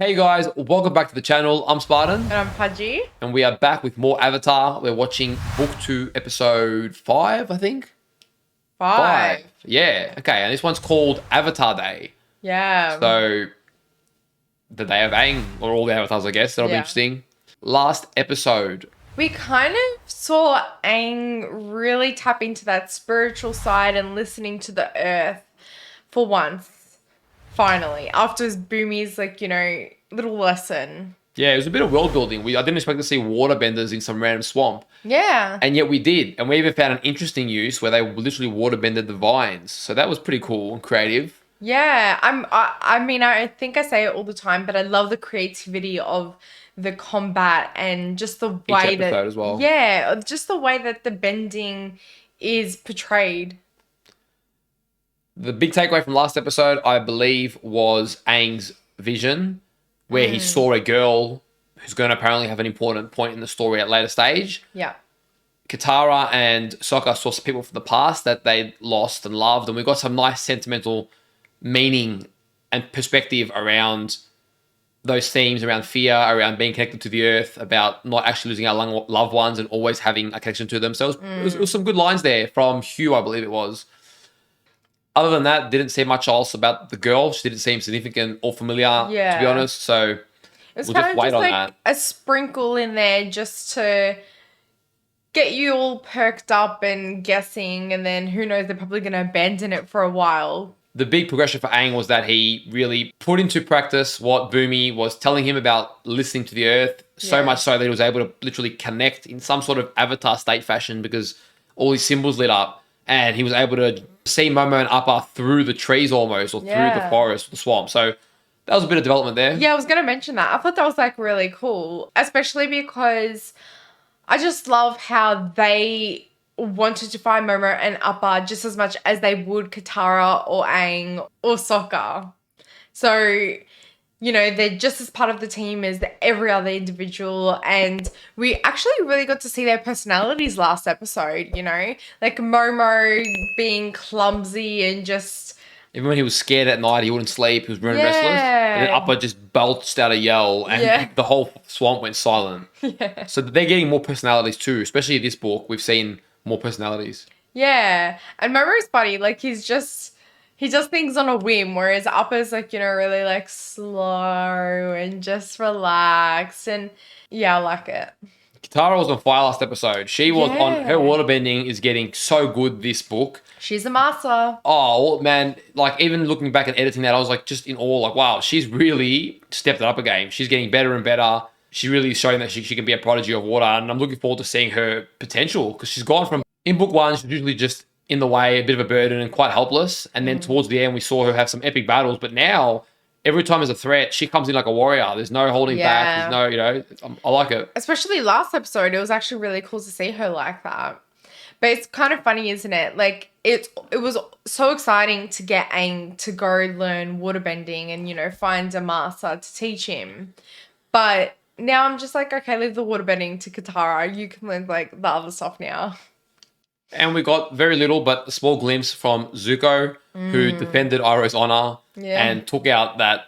Hey guys, welcome back to the channel. I'm Spartan. And I'm Pudgy. And we are back with more Avatar. We're watching Book 2, Episode 5, I think? 5. Yeah, okay. And this one's called Avatar Day. Yeah. So, the day of Aang, or all the avatars, I guess. That'll be interesting. Last episode. We kind of saw Aang really tap into that spiritual side and listening to the earth for once. Finally. After Boomy's, little lesson. Yeah, it was a bit of world building. I didn't expect to see waterbenders in some random swamp. Yeah. And yet we did. And we even found an interesting use where they literally waterbended the vines. So that was pretty cool and creative. Yeah. I think I say it all the time, but I love the creativity of the combat and just the way Each episode as well. Yeah, just the way that the bending is portrayed. The big takeaway from last episode, I believe, was Aang's vision, where he saw a girl who's going to apparently have an important point in the story at a later stage. Yeah. Katara and Sokka saw some people from the past that they lost and loved, and we got some nice sentimental meaning and perspective around those themes, around fear, around being connected to the earth, about not actually losing our loved ones and always having a connection to them. So it was some good lines there from Hugh, I believe it was. Other than that, didn't say much else about the girl. She didn't seem significant or familiar, to be honest. So we'll just wait on that. A sprinkle in there just to get you all perked up and guessing, and then who knows, they're probably going to abandon it for a while. The big progression for Aang was that he really put into practice what Boomy was telling him about listening to the earth, so much so that he was able to literally connect in some sort of avatar state fashion because all his symbols lit up. And he was able to see Momo and Appa through the trees almost, or through the forest, the swamp. So that was a bit of development there. Yeah, I was going to mention that. I thought that was really cool, especially because I just love how they wanted to find Momo and Appa just as much as they would Katara or Aang or Sokka. So, they're just as part of the team as every other individual. And we actually really got to see their personalities last episode, Like Momo being clumsy and just... Even when he was scared at night, he wouldn't sleep. He was running restless. And then Appa just belched out a yell and the whole swamp went silent. Yeah. So they're getting more personalities too. Especially in this book, we've seen more personalities. Yeah. And Momo's funny. He does things on a whim, whereas Appa's really slow and just relaxed. And yeah, I like it. Katara was on fire last episode. She was on, her waterbending is getting so good this book. She's a master. Oh, man. Even looking back and editing that, I was just in awe. Wow, she's really stepped it up a game. She's getting better and better. She's really showing that she can be a prodigy of water. And I'm looking forward to seeing her potential because she's gone from, in book 1, she's usually just in the way, a bit of a burden and quite helpless. And then towards the end, we saw her have some epic battles. But now, every time there's a threat, she comes in like a warrior. There's no holding back. There's no, I like it. Especially last episode, it was actually really cool to see her like that. But it's kind of funny, isn't it? It was so exciting to get Aang to go learn waterbending and, find a master to teach him. But now I'm just okay, leave the waterbending to Katara. You can learn the other stuff now. And we got very little, but a small glimpse from Zuko, who defended Iroh's honor and took out that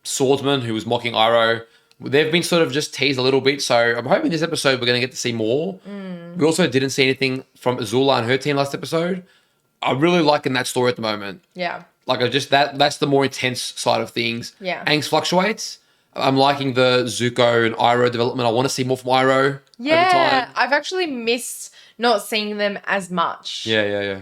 swordsman who was mocking Iroh. They've been sort of just teased a little bit, so I'm hoping this episode we're going to get to see more. We also didn't see anything from Azula and her team last episode. I'm really liking that story at the moment. Yeah. That's the more intense side of things. Yeah. Aang's fluctuates. I'm liking the Zuko and Iroh development. I want to see more from Iroh over time. I've actually missed not seeing them as much. Yeah.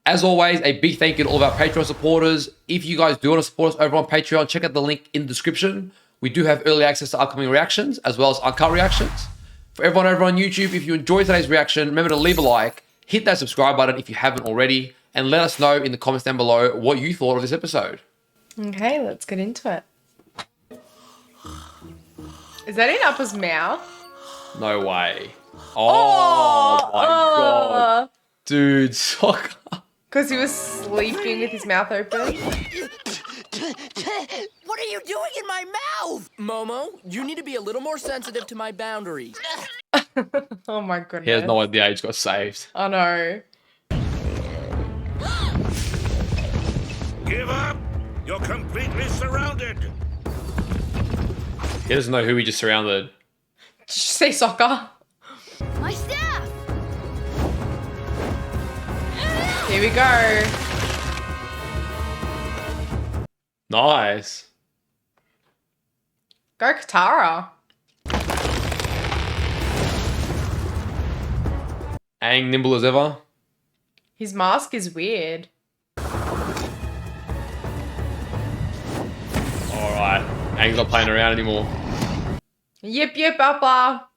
As always, a big thank you to all of our Patreon supporters. If you guys do want to support us over on Patreon, check out the link in the description. We do have early access to upcoming reactions as well as uncut reactions. For everyone over on YouTube, if you enjoyed today's reaction, remember to leave a like, hit that subscribe button if you haven't already, and let us know in the comments down below what you thought of this episode. Okay, let's get into it. Is that in Appa's mouth? No way. Oh my god. Dude, Sokka. Because he was sleeping with his mouth open. What are you doing in my mouth? Momo, you need to be a little more sensitive to my boundaries. Oh my goodness. He has no idea he just got saved. I know. Give up! You're completely surrounded! He doesn't know who he just surrounded. Did you say soccer? My staff! Here we go. Nice. Go Katara. Aang nimble as ever. His mask is weird. Alright. Aang's not playing around anymore. Yip yip Appa.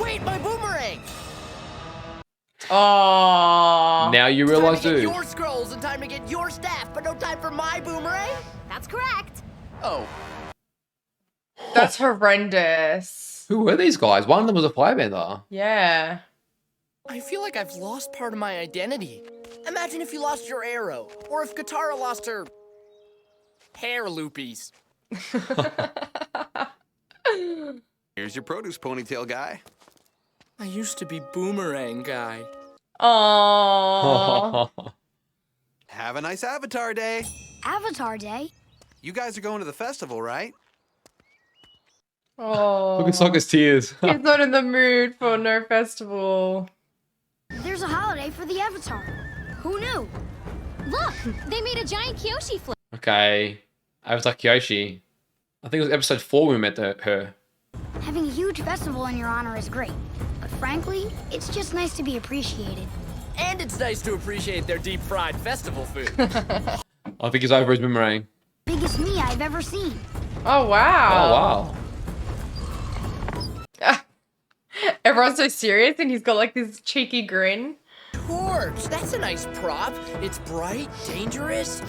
Wait, my boomerang! Oh. Now you realise, Time to get dude. your scrolls and time to get your staff, but no time for my boomerang? That's correct. Oh. That's horrendous. Who were these guys? One of them was a firebender. Yeah. I feel like I've lost part of my identity. Imagine if you lost your arrow, or if Katara lost her hair loopies. Here's your produce ponytail guy. I used to be boomerang guy. Oh. Have a nice Avatar day. Avatar Day? You guys are going to the festival, right? Oh. Look at Sokka's tears. He's not in the mood for no festival. There's a holiday for the Avatar. Who knew? Look, they made a giant Kyoshi flip. Okay. Avatar Kyoshi. I think it was episode 4 when we met her. Having a huge festival in your honor is great. But frankly, it's just nice to be appreciated. And it's nice to appreciate their deep-fried festival food. I think he's over his boomerang. Biggest me I've ever seen. Oh, wow. Oh, wow. Everyone's so serious and he's got like this cheeky grin. Torch, that's a nice prop. It's bright, dangerous.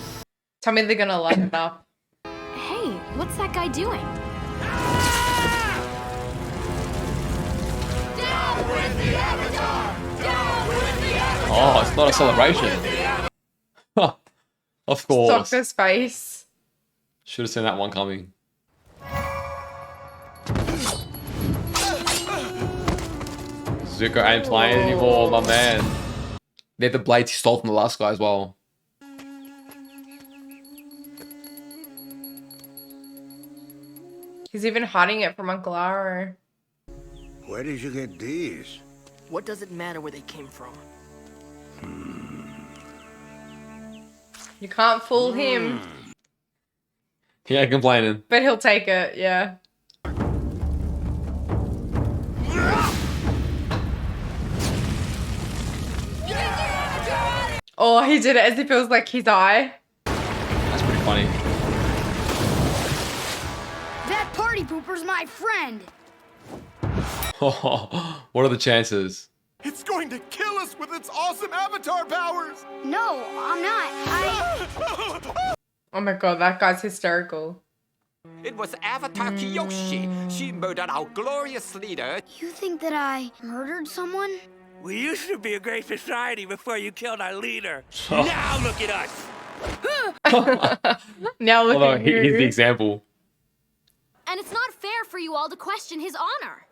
Tell me they're gonna light it up. Hey, what's that guy doing? Oh, it's not a celebration. Of course. Sokka's face. Should have seen that one coming. Zuko ain't playing anymore, my man. They're the blades he stole from the last guy as well. He's even hiding it from Uncle Aro. Where did you get these? What does it matter where they came from? You can't fool him, He ain't complaining. but he'll take it, yeah. Oh, he did it as if it was like his eye. That's pretty funny. That party pooper's my friend. What are the chances? It's going to kill us with its awesome avatar powers! No, I'm not. Oh my god, that guy's hysterical. It was Avatar Kyoshi. She murdered our glorious leader. You think that I murdered someone? We used to be a great society before you killed our leader. Now look at us. Now look Although at he's the you. example. And it's not fair for you all to question his honor.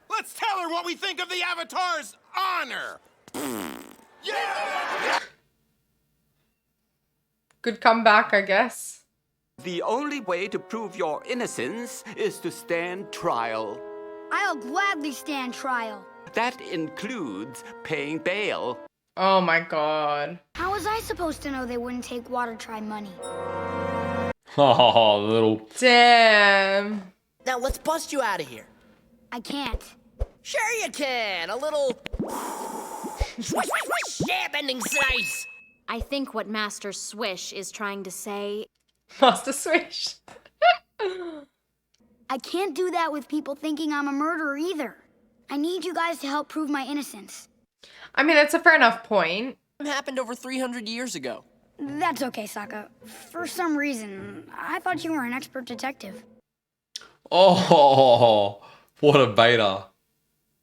Let's tell her what we think of the avatar's honor! Yeah! Good comeback, I guess. The only way to prove your innocence is to stand trial. I'll gladly stand trial. That includes paying bail. Oh my god. How was I supposed to know they wouldn't take Water Tribe money? Oh, little. Damn. Now let's bust you out of here. I can't. Sure you can. A little swish, swish, swish, yeah, bending slice. I think what Master Swish is trying to say. Master Swish. I can't do that with people thinking I'm a murderer either. I need you guys to help prove my innocence. I mean, it's a fair enough point. It happened over 300 years ago. That's okay, Sokka. For some reason, I thought you were an expert detective. Oh, what a beta.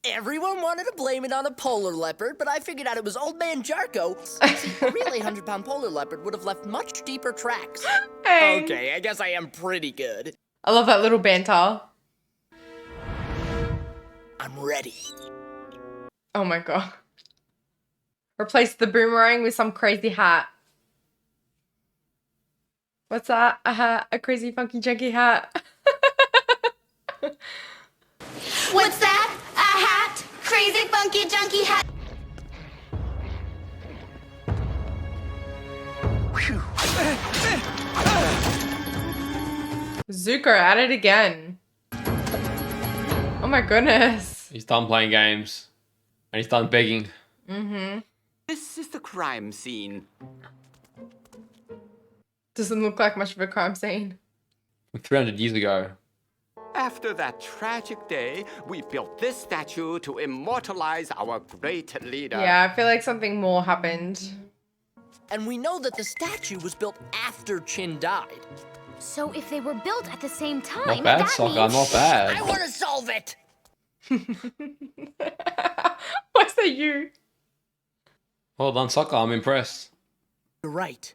Everyone wanted to blame it on a polar leopard, but I figured out it was old man Jarko. See, a real 800-pound polar leopard would have left much deeper tracks. Hey. Okay, I guess I am pretty good. I love that little banter. I'm ready. Oh my god. Replace the boomerang with some crazy hat. What's that? A hat? A crazy funky junky hat? What's that? A hat? Crazy funky junky hat. Zuko at it again. Oh my goodness. He's done playing games. And he's done begging. Mm-hmm. This is the crime scene. Doesn't look like much of a crime scene. 300 years ago. After that tragic day, we built this statue to immortalize our great leader. Yeah, I feel like something more happened. And we know that the statue was built after Chin died. So if they were built at the same time, Not bad, that Sokka, means... not bad. I want to solve it! What's that you? Well done, Sokka. I'm impressed. You're right.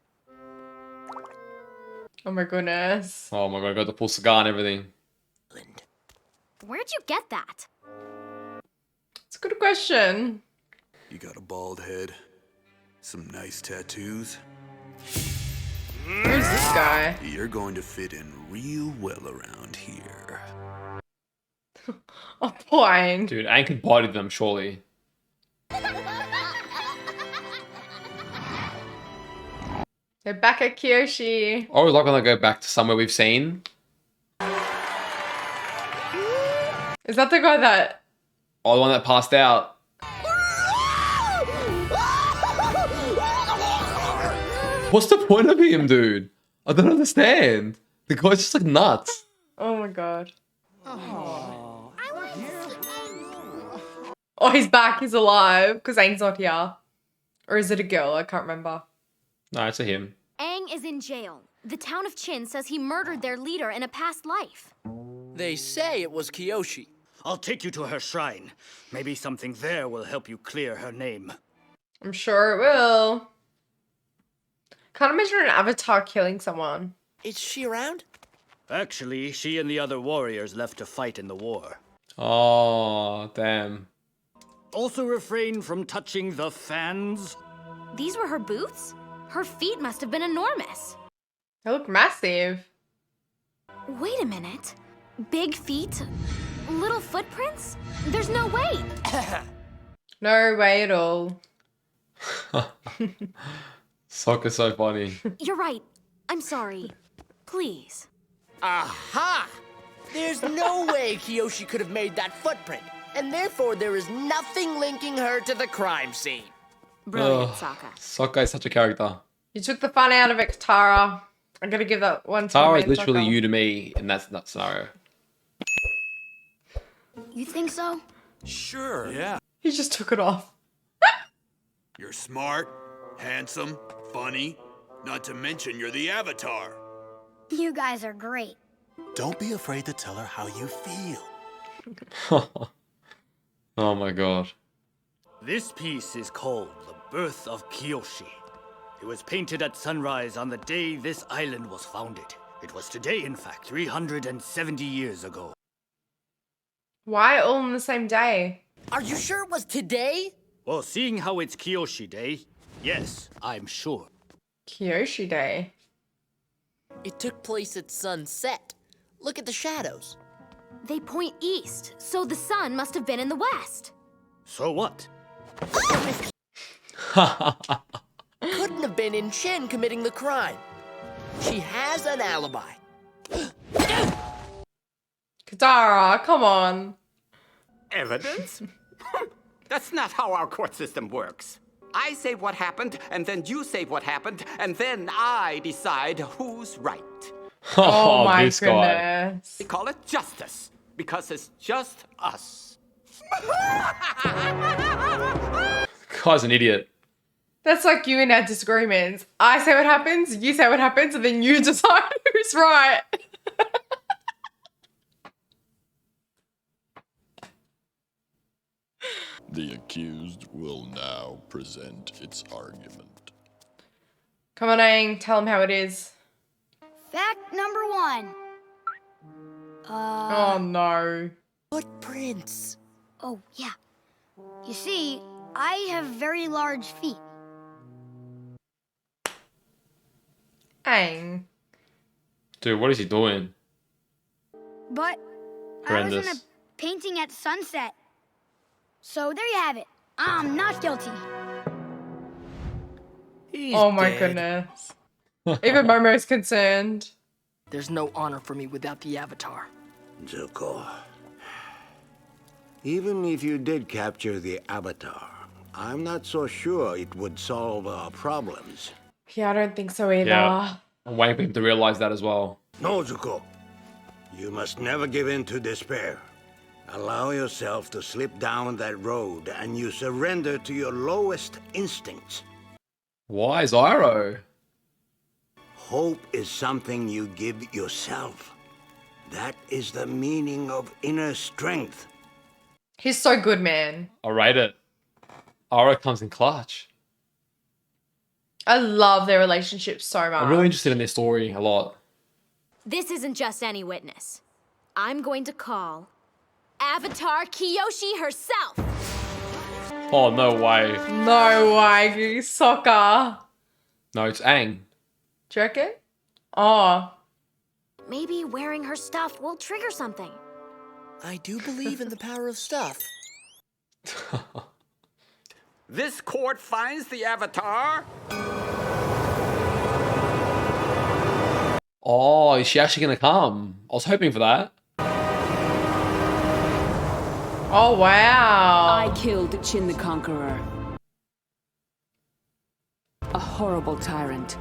Oh my goodness. Oh my god, I got the full cigar and everything. Where'd you get that? It's a good question. You got a bald head, some nice tattoos. Who's this guy? You're going to fit in real well around here. Oh, poor Aang. Dude, Aang could body them, surely. They're back at Kyoshi. I always like when they go back to somewhere we've seen. Is that the guy that... Oh, the one that passed out. What's the point of him, dude? I don't understand. The guy's just like nuts. Oh my god. Oh, he's back. He's alive. Because Aang's not here. Or is it a girl? I can't remember. No, it's a him. Aang is in jail. The town of Chin says he murdered their leader in a past life. They say it was Kyoshi. I'll take you to her shrine. Maybe something there will help you clear her name. I'm sure it will. Can't imagine an avatar killing someone. Is she around? Actually, she and the other warriors left to fight in the war. Oh, damn. Also refrain from touching the fans. These were her boots? Her feet must have been enormous. They look massive. Wait a minute. Big feet? Little footprints? There's no way. No way at all. Sokka's so funny. You're right. I'm sorry. Please. Aha! There's no way Kyoshi could have made that footprint. And therefore, there is nothing linking her to the crime scene. Brilliant, Ugh. Sokka. Sokka is such a character. You took the fun out of it, Katara. I'm gonna give that one to Tara is the main literally Sokka. you to me in that scenario. You think so? Sure. Yeah. He just took it off. You're smart, handsome, funny. Not to mention you're the Avatar. You guys are great. Don't be afraid to tell her how you feel. Oh my god. This piece is called The Birth of Kyoshi. It was painted at sunrise on the day this island was founded. It was today, in fact, 370 years ago. Why all on the same day? Are you sure it was today? Well, seeing how it's Kyoshi Day, yes, I'm sure. Kyoshi Day. It took place at sunset. Look at the shadows. They point east, so the sun must have been in the west. So what? Couldn't have been in Chin committing the crime. She has an alibi. Katara, come on. Evidence? That's not how our court system works. I say what happened, and then you say what happened, and then I decide who's right. Oh my this guy. goodness. We call it justice, because it's just us. Guy's an idiot. That's like you and our disagreements. I say what happens, you say what happens, and then you decide who's right. The accused will now present its argument. Come on, Aang, tell him how it is. Fact number one. Oh no. Footprints. Oh, yeah. You see, I have very large feet. Aang. Dude, what is he doing? But I was in a Horrendous. painting at sunset. So there you have it. I'm not guilty. He's Oh my dead. goodness. Even Momo's concerned. There's no honor for me without the Avatar. Zuko, even if you did capture the Avatar, I'm not so sure it would solve our problems. Yeah, I don't think so either. Yeah. I'm waiting for him to realize that as well. No, Zuko. You must never give in to despair. Allow yourself to slip down that road and you surrender to your lowest instincts. Why Zyro? Hope is something you give yourself. That is the meaning of inner strength. He's so good, man. I'll rate it. Aro comes in clutch. I love their relationship so much. I'm really interested in their story a lot. This isn't just any witness. I'm going to call Avatar Kyoshi herself. Oh, no way. No way, Sokka. No, it's Aang. Do you reckon? Oh. Maybe wearing her stuff will trigger something. I do believe in the power of stuff. This court finds the Avatar. Oh, is she actually going to come? I was hoping for that. Oh, wow. I killed Chin the Conqueror. A horrible tyrant.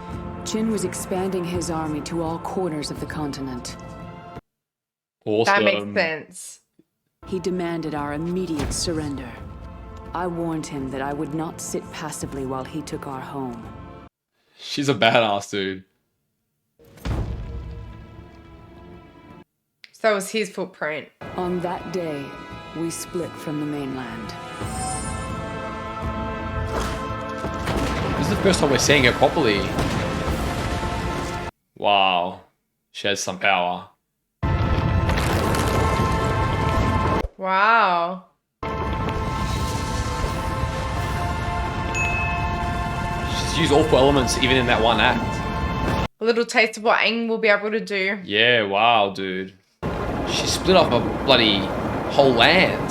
Chin was expanding his army to all corners of the continent. Awesome. That makes sense. He demanded our immediate surrender. I warned him that I would not sit passively while he took our home. She's a badass, dude. So that was his footprint. On that day, we split from the mainland. This is the first time we're seeing her properly. Wow. She has some power. Wow. She's used all four elements even in that one act. A little taste of what Aang will be able to do. Yeah, wow, dude. She split off a bloody whole land.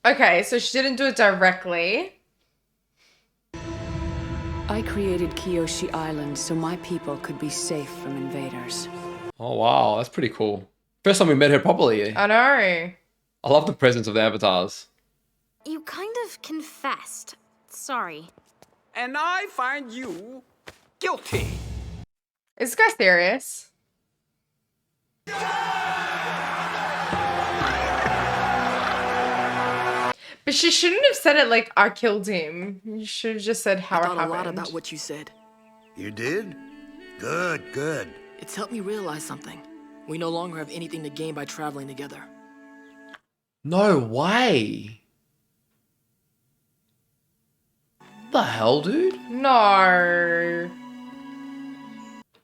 Okay, so she didn't do it directly. I created Kyoshi Island so my people could be safe from invaders. Oh, wow, that's pretty cool. First time we met her properly. I know. I love the presence of the avatars. You kind of confessed. Sorry. And I find you guilty. Is this guy serious? But she shouldn't have said it like, I killed him. You should have just said how it I thought happened. a lot about what you said. You did? Good, good. It's helped me realize something. We no longer have anything to gain by traveling together. No way. The hell, dude? No.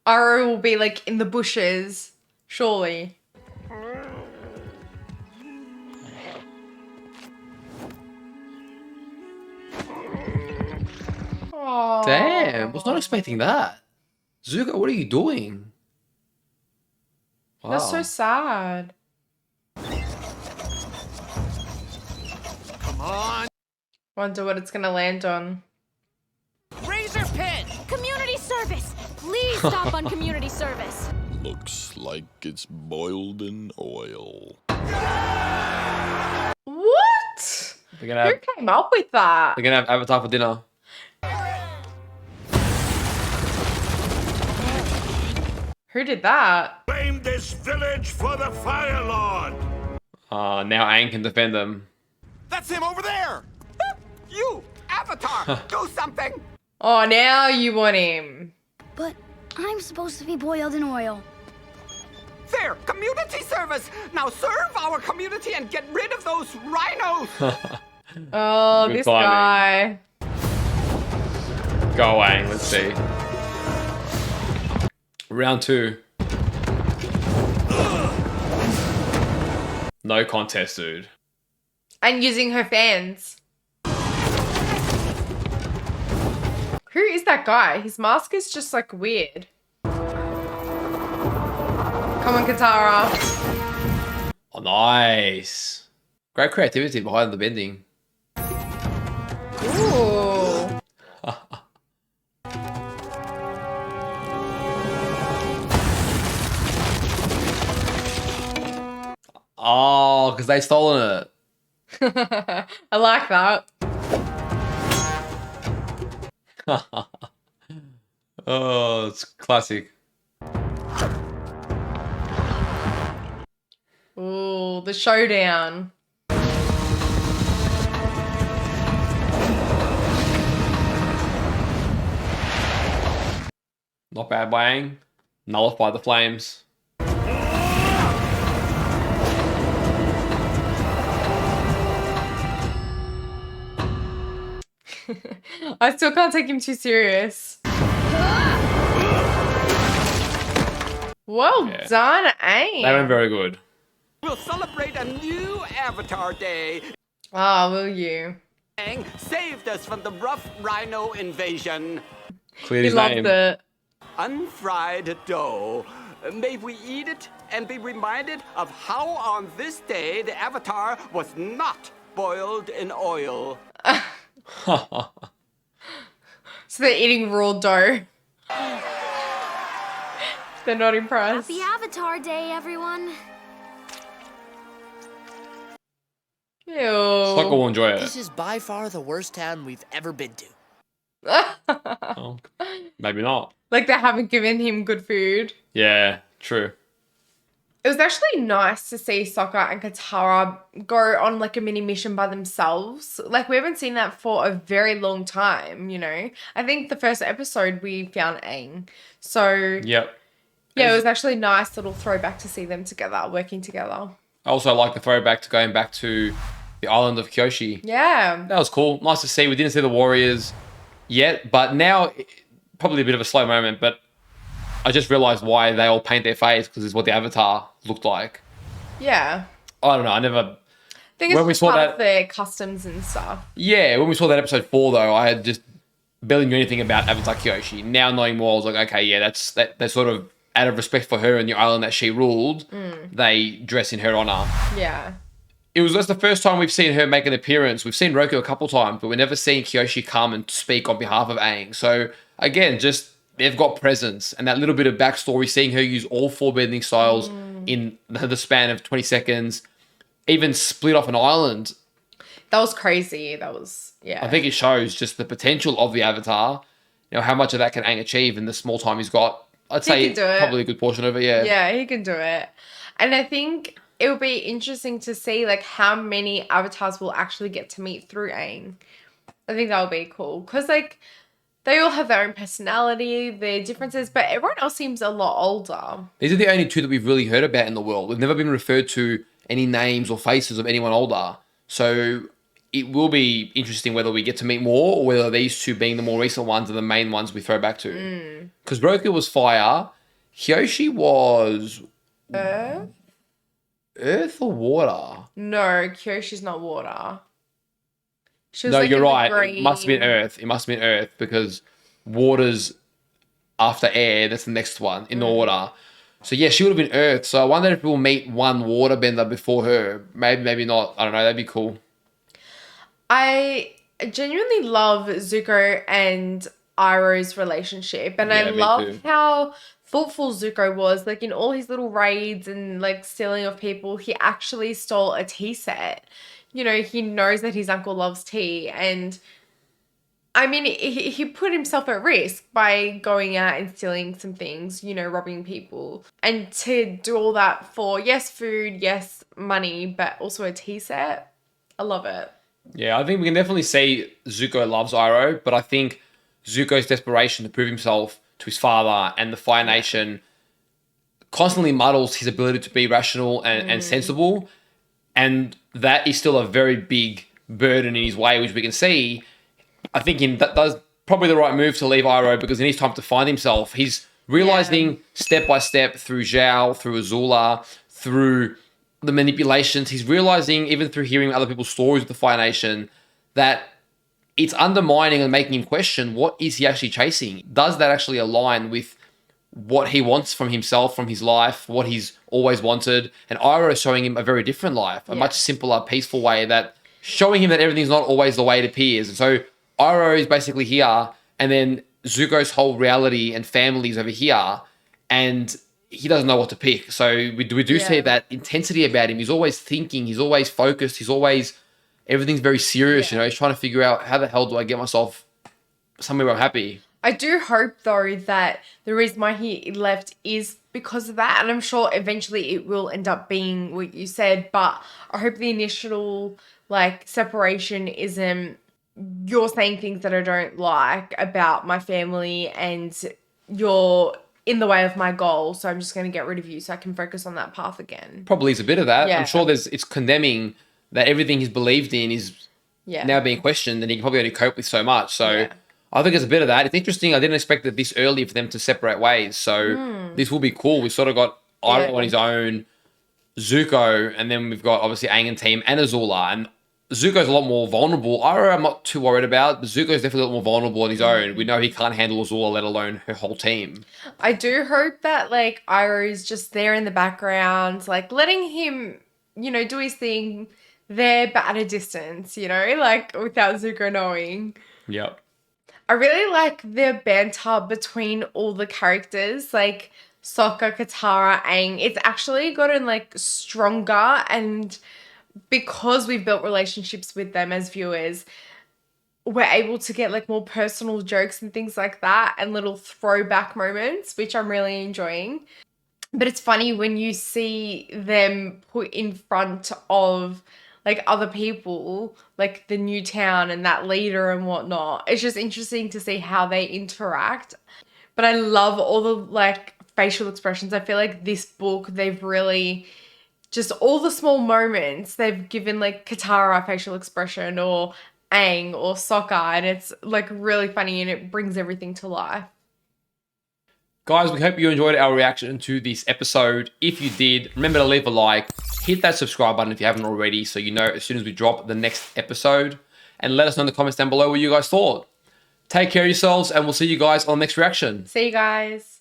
Aro will be like in the bushes, surely. Aww. Damn, was not expecting that. Zuko, what are you doing? Wow. That's so sad. Come on. Wonder what it's gonna land on. Razor pin. Community service! Please stop on community service. Looks like it's boiled in oil. What? They're gonna Who have, came up with that? they're gonna have Avatar for dinner. Who did that? Blame this village for the Fire Lord. Now Aang can defend them. That's him over there. You, Avatar, do something. Oh, now you want him. But I'm supposed to be boiled in oil. There, community service. Now serve our community and get rid of those rhinos. Oh, Good this timing. guy. Go Aang, let's see. Round 2. No contest, dude. And using her fans. Who is that guy? His mask is just like weird. Come on, Katara. Oh, nice. Great creativity behind the bending. Ooh. Oh, because they stolen it. I like that. Oh, it's classic. Ooh, the showdown. Not bad by Aang. Nullify the flames. I still can't take him too serious. Well done, Aang. They went very good. We'll celebrate a new Avatar Day. Ah, will you? Aang saved us from the rough rhino invasion. Cleared He his loved name. it. Unfried dough. May we eat it and be reminded of how on this day the Avatar was not boiled in oil. So they're eating raw dough. They're not impressed. Happy Avatar Day, everyone. Ew. Sokka will enjoy This it. is by far the worst town we've ever been to. Oh, maybe not. Like they haven't given him good food. Yeah, true. It was actually nice to see Sokka and Katara go on like a mini mission by themselves. Like we haven't seen that for a very long time, you know. I think the first episode we found Aang. So Yep. yeah, it was actually nice little throwback to see them together, working together. I also like the throwback to going back to the island of Kyoshi. Yeah. That was cool. Nice to see. We didn't see the warriors yet, but now probably a bit of a slow moment, but I just realized why they all paint their face because it's what the Avatar looked like. Yeah. I don't know. I never. I think it's When we just saw part that- of their customs and stuff. Yeah, when we saw that episode 4, though, I had just barely knew anything about Avatar Kyoshi. Now knowing more, I was like, okay, yeah, that's sort of out of respect for her and the island that she ruled. They dress in her honor. Yeah. That's the first time we've seen her make an appearance. We've seen Roku a couple times, but we've never seen Kyoshi come and speak on behalf of Aang. So again, just they've got presence and that little bit of backstory, seeing her use all 4 bending styles in the span of 20 seconds, even split off an island. That was crazy. That was, yeah. I think it shows just the potential of the Avatar. You know, how much of that can Aang achieve in the small time he's got. I'd say can do it. probably a good portion of it, yeah. Yeah, he can do it. And I think it will be interesting to see like how many avatars we'll actually get to meet through Aang. I think that would be cool. Because like they all have their own personality, their differences, but everyone else seems a lot older. These are the only 2 that we've really heard about in the world. We've never been referred to any names or faces of anyone older. So it will be interesting whether we get to meet more or whether these 2 being the more recent ones are the main ones we throw back to. Because Roku was fire. Kyoshi was earth or water? No, Kyoshi's not water. She was No, like you're in the right. green. It must have been earth. It must have been earth because water's after air. That's the next one in the order. So yeah, she would have been earth. So I wonder if we'll meet one water bender before her. Maybe, maybe not. I don't know. That'd be cool. I genuinely love Zuko and Iroh's relationship. And I Yeah, me love too. how thoughtful Zuko was. Like in all his little raids and like stealing of people, he actually stole a tea set. You know, he knows that his uncle loves tea. And I mean, he put himself at risk by going out and stealing some things, you know, robbing people. And to do all that for, yes, food, yes, money, but also a tea set. I love it. Yeah, I think we can definitely see Zuko loves Iroh, but I think Zuko's desperation to prove himself to his father and the Fire Nation constantly muddles his ability to be rational and sensible. And that is still a very big burden in his way, which we can see. I think that does probably the right move to leave Iroh because in his time to find himself, he's realizing step by step through Zhao, through Azula, through the manipulations, he's realizing even through hearing other people's stories with the Fire Nation that it's undermining and making him question what is he actually chasing? Does that actually align with what he wants from himself, from his life, what he's always wanted. And Iroh is showing him a very different life, a much simpler, peaceful way, that showing him that everything's not always the way it appears. And so Iroh is basically here, and then Zuko's whole reality and family is over here, and he doesn't know what to pick. So we do see that intensity about him. He's always thinking, he's always focused, everything's very serious, he's trying to figure out, how the hell do I get myself somewhere where I'm happy? I do hope, though, that the reason why he left is because of that. And I'm sure eventually it will end up being what you said. But I hope the initial, separation isn't you're saying things that I don't like about my family and you're in the way of my goal. So I'm just going to get rid of you so I can focus on that path again. Probably is a bit of that. Yeah. I'm sure it's condemning that everything he's believed in is now being questioned, and he can probably only cope with so much. So I think it's a bit of that. It's interesting. I didn't expect it this early for them to separate ways. So this will be cool. We've sort of got Iroh on his own, Zuko, and then we've got obviously Aang and team and Azula. And Zuko's a lot more vulnerable. Iroh I'm not too worried about, but Zuko's definitely a lot more vulnerable on his own. We know he can't handle Azula, let alone her whole team. I do hope that Iroh's just there in the background, letting him, do his thing there, but at a distance, without Zuko knowing. Yep. I really like the banter between all the characters, Sokka, Katara, Aang. It's actually gotten stronger, and because we've built relationships with them as viewers, we're able to get more personal jokes and things like that, and little throwback moments, which I'm really enjoying. But it's funny when you see them put in front of other people, the new town and that leader and whatnot. It's just interesting to see how they interact. But I love all the facial expressions. I feel like this book, they've really just all the small moments they've given Katara a facial expression, or Aang or Sokka, and it's really funny and it brings everything to life. Guys, we hope you enjoyed our reaction to this episode. If you did, remember to leave a like, hit that subscribe button if you haven't already, so you know as soon as we drop the next episode, and let us know in the comments down below what you guys thought. Take care of yourselves, and we'll see you guys on the next reaction. See you guys.